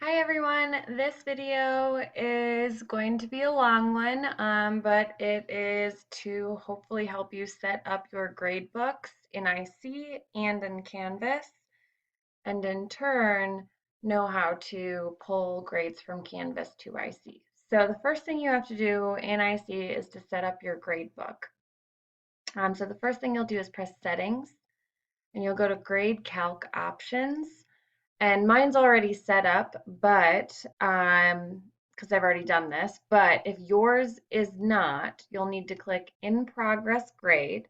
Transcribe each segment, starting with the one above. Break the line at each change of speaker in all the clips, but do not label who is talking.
Hi everyone, this video is going to be a long one, but it is to hopefully help you set up your grade books in IC and in Canvas, and in turn know how to pull grades from Canvas to IC. So the first thing you have to do in IC is to set up your grade book. So the first thing you'll do is press Settings, and you'll go to Grade Calc Options. And mine's already set up, but because I've already done this, but if yours is not, you'll need to click In Progress Grade,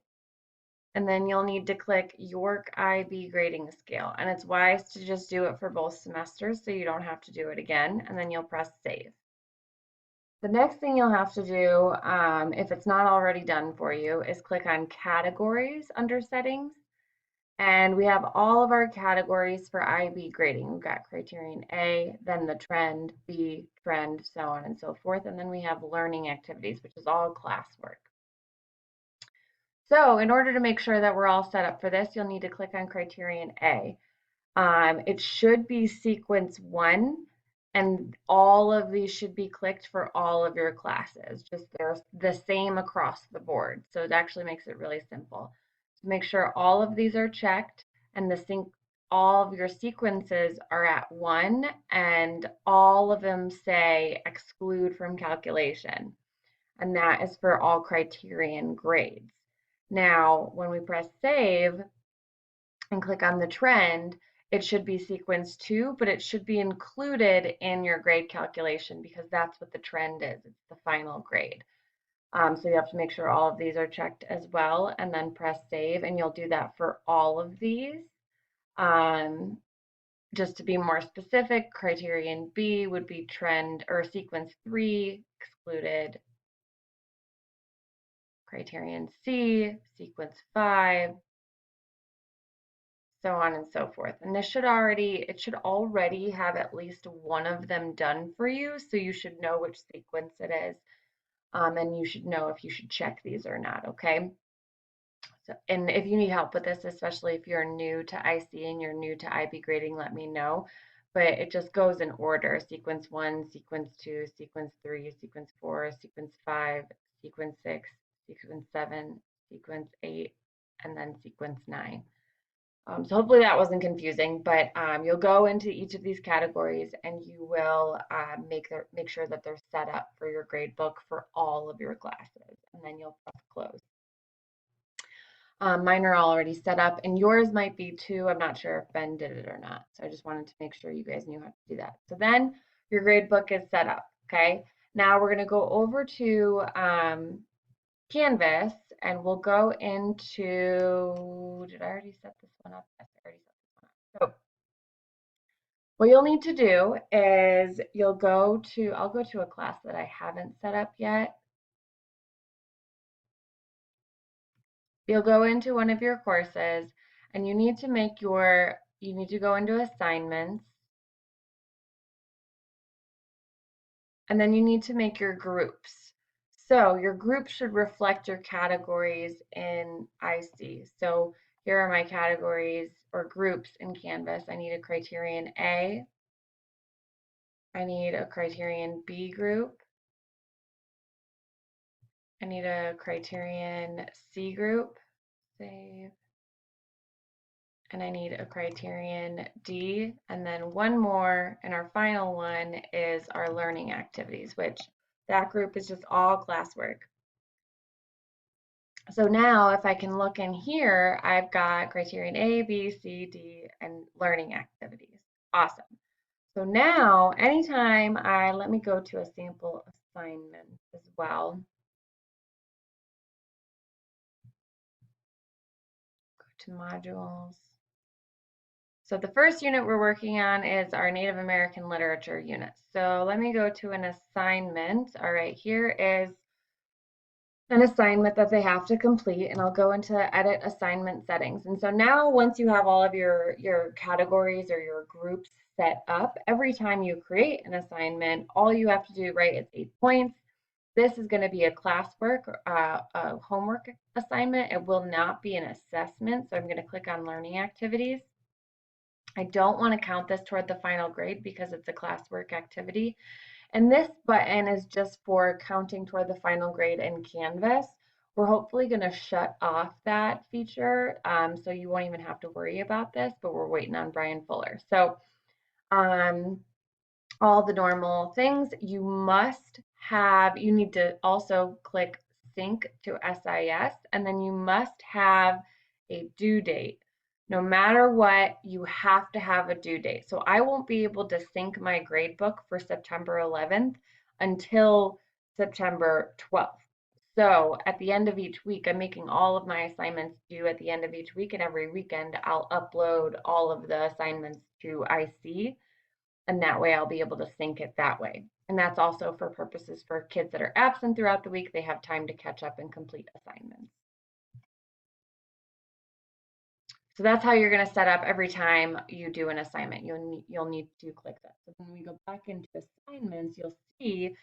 and then you'll need to click York IB Grading Scale. And it's wise to just do it for both semesters so you don't have to do it again, and then you'll press Save. The next thing you'll have to do, if it's not already done for you, is click on Categories under Settings. And we have all of our categories for IB grading. We've got criterion A, then the trend, B, trend, so on and so forth. And then we have learning activities, which is all classwork. So in order to make sure that we're all set up for this, you'll need to click on criterion A. It should be sequence 1, and all of these should be clicked for all of your classes. Just they're the same across the board. So it actually makes it really simple. Make sure all of these are checked and all of your sequences are at 1 and all of them say exclude from calculation. And that is for all criterion grades. Now, when we press save and click on the trend, it should be sequence 2, but it should be included in your grade calculation because that's what the trend is. It's the final grade. So you have to make sure all of these are checked as well and then press save, and you'll do that for all of these. Just to be more specific, criterion B would be trend or sequence 3 excluded, criterion C, sequence 5, so on and so forth. And it should already have at least one of them done for you, so you should know which sequence it is. And you should know if you should check these or not, okay? So, and if you need help with this, especially if you're new to IC and you're new to IB grading, let me know. But it just goes in order: sequence 1, sequence 2, sequence 3, sequence 4, sequence 5, sequence 6, sequence 7, sequence 8, and then sequence 9. So hopefully that wasn't confusing, but you'll go into each of these categories and you will make sure that they're set up for your grade book for all of your classes, and then you'll press close. Mine are already set up, and yours might be too. I'm not sure if Ben did it or not, so I just wanted to make sure you guys knew how to do that. So then your grade book is set up, okay? Now we're going to go over to Canvas, and we'll go into, did I already set this one up? Yes, I already set this one up. So what you'll need to do is I'll go to a class that I haven't set up yet. You'll go into one of your courses and you need to go into assignments, and then you need to make your groups. So your group should reflect your categories in IC. So here are my categories or groups in Canvas. I need a criterion A. I need a criterion B group. I need a criterion C group. Save. And I need a criterion D, and then one more, and our final one is our learning activities, which that group is just all classwork. So now if I can look in here, I've got criterion A, B, C, D, and learning activities. Awesome. So now anytime let me go to a sample assignment as well. Go to modules. So the first unit we're working on is our Native American literature unit. So let me go to an assignment. All right, here is an assignment that they have to complete, and I'll go into edit assignment settings. And so now once you have all of your categories or your groups set up, every time you create an assignment, all you have to do, right, it's 8 points. This is going to be a classwork, a homework assignment. It will not be an assessment. So I'm going to click on learning activities. I don't want to count this toward the final grade because it's a classwork activity. And this button is just for counting toward the final grade in Canvas. We're hopefully going to shut off that feature, so you won't even have to worry about this, but we're waiting on Brian Fuller. So all the normal things, you need to also click sync to SIS, and then you must have a due date. No matter what, you have to have a due date. So I won't be able to sync my gradebook for September 11th until September 12th. So at the end of each week, I'm making all of my assignments due at the end of each week, and every weekend I'll upload all of the assignments to IC, and that way I'll be able to sync it that way. And that's also for purposes for kids that are absent throughout the week. They have time to catch up and complete assignments. So that's how you're going to set up every time you do an assignment. You'll need to click that. So when we go back into assignments, you'll see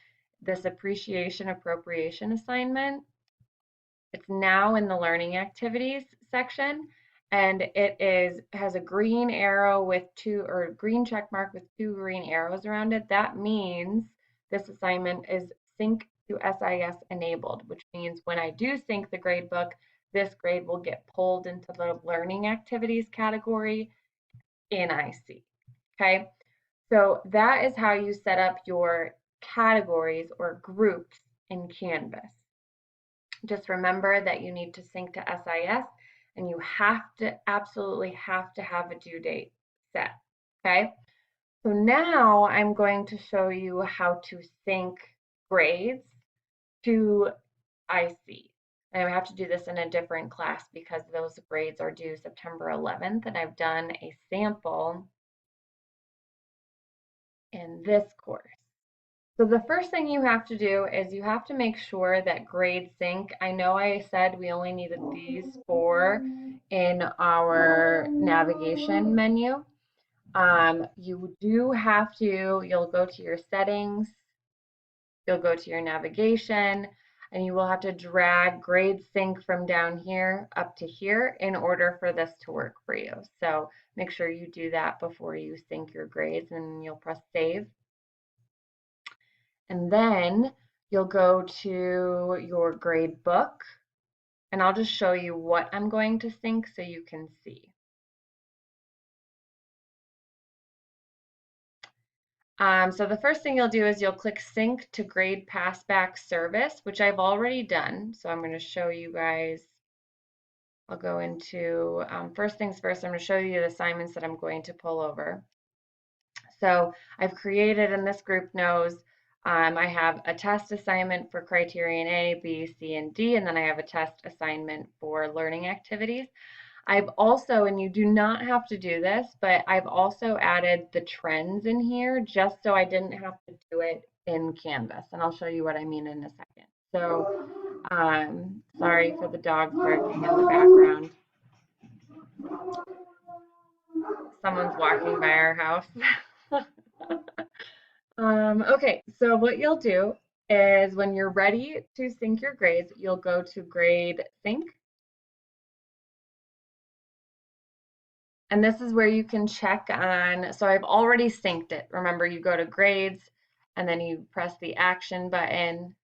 this appreciation appropriation assignment. It's now in the learning activities section, and has a green arrow with green check mark with two green arrows around it. That means this assignment is sync to SIS enabled, which means when I do sync the gradebook, this grade will get pulled into the learning activities category in IC. Okay, so that is how you set up your categories or groups in Canvas. Just remember that you need to sync to SIS, and you absolutely have to have a due date set, okay? So now I'm going to show you how to sync grades to IC. And I have to do this in a different class because those grades are due September 11th, and I've done a sample in this course. So the first thing you have to do is you have to make sure that grade sync. I know I said we only needed these 4 in our navigation menu. You do have to, you'll go to your settings, you'll go to your navigation, and you will have to drag grade sync from down here up to here in order for this to work for you. So make sure you do that before you sync your grades, and you'll press save. And then you'll go to your grade book, and I'll just show you what I'm going to sync so you can see. So the first thing you'll do is you'll click sync to grade passback service, which I've already done. So I'm going to show you guys. I'll go into first things first. I'm going to show you the assignments that I'm going to pull over. So I've created, and this group knows, I have a test assignment for criterion A, B, C, and D, and then I have a test assignment for learning activities. I've also, and you do not have to do this, but I've also added the trends in here just so I didn't have to do it in Canvas, and I'll show you what I mean in a second. So, sorry for the dogs barking in the background. Someone's walking by our house. Okay, so what you'll do is when you're ready to sync your grades, you'll go to grade sync. And this is where you can check on, so I've already synced it. Remember, you go to grades and then you press the action button.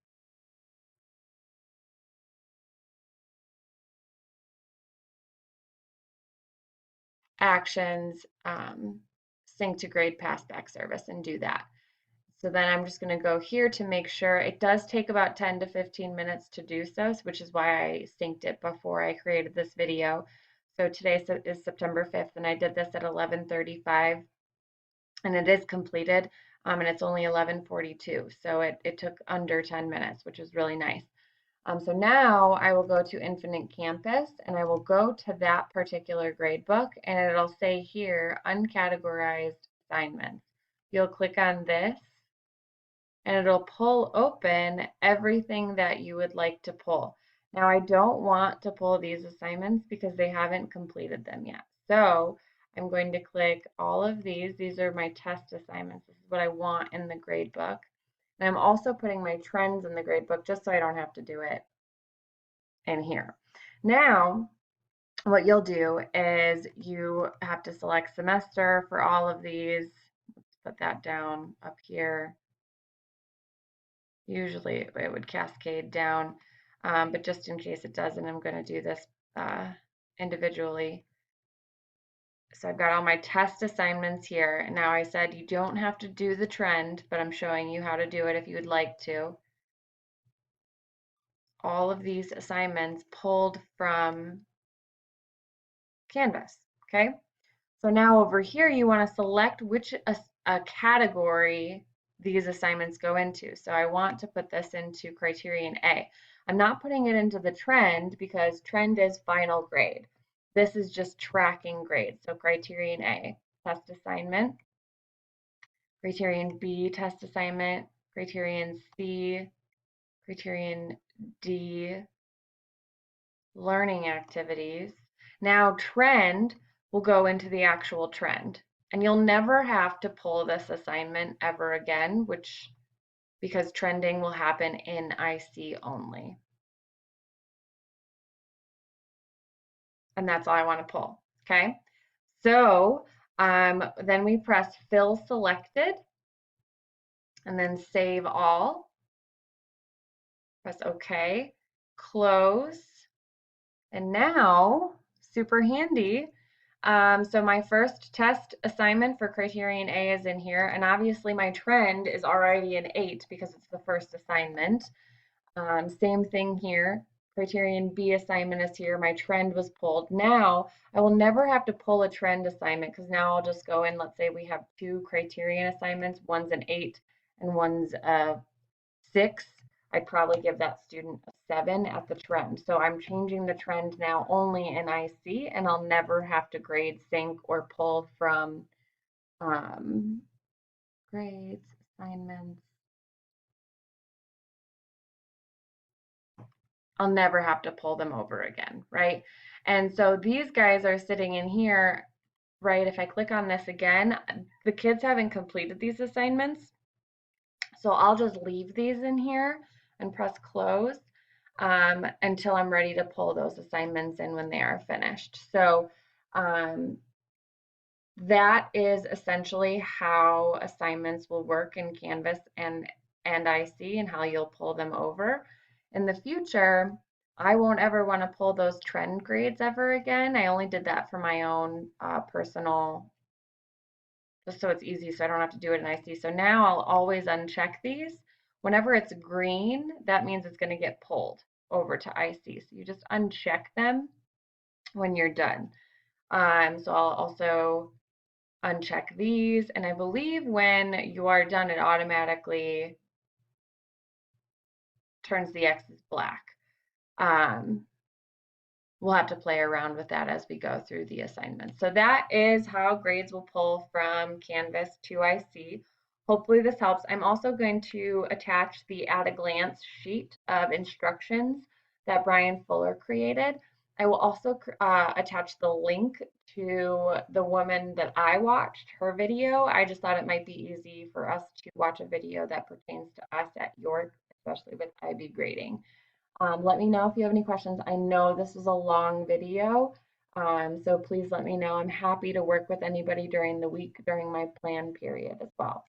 Actions, sync to grade passback service, and do that. So then I'm just going to go here to make sure. It does take about 10 to 15 minutes to do so, which is why I synced it before I created this video. So today is September 5th, and I did this at 11:35, and it is completed, and it's only 11:42. So it took under 10 minutes, which is really nice. So now I will go to Infinite Campus, and I will go to that particular grade book, and it'll say here, uncategorized assignments. You'll click on this, and it'll pull open everything that you would like to pull. Now I don't want to pull these assignments because they haven't completed them yet. So I'm going to click all of these. These are my test assignments. This is what I want in the grade book. And I'm also putting my trends in the grade book just so I don't have to do it in here. Now what you'll do is you have to select semester for all of these. Let's put that down up here. Usually it would cascade down, but just in case it doesn't, I'm going to do this individually. So I've got all my test assignments here. And now I said you don't have to do the trend, but I'm showing you how to do it if you would like to. All of these assignments pulled from Canvas, okay? So now over here, you want to select which a category these assignments go into. So I want to put this into criterion A. I'm not putting it into the trend because trend is final grade. This is just tracking grades. So criterion A, test assignment. Criterion B, test assignment. Criterion C, criterion D, learning activities. Now trend will go into the actual trend. And you'll never have to pull this assignment ever again, because trending will happen in IC only. And that's all I want to pull, okay? So then we press fill selected and then save all. Press OK, close. And now, super handy. So my first test assignment for criterion A is in here, and obviously my trend is already an 8 because it's the first assignment. Same thing here. Criterion B assignment is here. My trend was pulled. Now I will never have to pull a trend assignment because now I'll just go in. Let's say we have 2 criterion assignments. One's an 8 and one's a 6. I'd probably give that student a 7 at the trend. So I'm changing the trend now only in IC, and I'll never have to grade sync or pull from grades, assignments. I'll never have to pull them over again, right? And so these guys are sitting in here, right? If I click on this again, the kids haven't completed these assignments. So I'll just leave these in here and press close until I'm ready to pull those assignments in when they are finished. So that is essentially how assignments will work in Canvas and IC and how you'll pull them over. In the future, I won't ever want to pull those trend grades ever again. I only did that for my own personal, just so it's easy so I don't have to do it in IC. So now I'll always uncheck these. Whenever it's green, that means it's going to get pulled over to IC. So you just uncheck them when you're done. So I'll also uncheck these, and I believe when you are done, it automatically turns the X's black. We'll have to play around with that as we go through the assignments. So that is how grades will pull from Canvas to IC. Hopefully this helps. I'm also going to attach the at a glance sheet of instructions that Brian Fuller created. I will also attach the link to the woman that I watched, her video. I just thought it might be easy for us to watch a video that pertains to us at York, especially with IB grading. Let me know if you have any questions. I know this is a long video, so please let me know. I'm happy to work with anybody during the week during my plan period as well.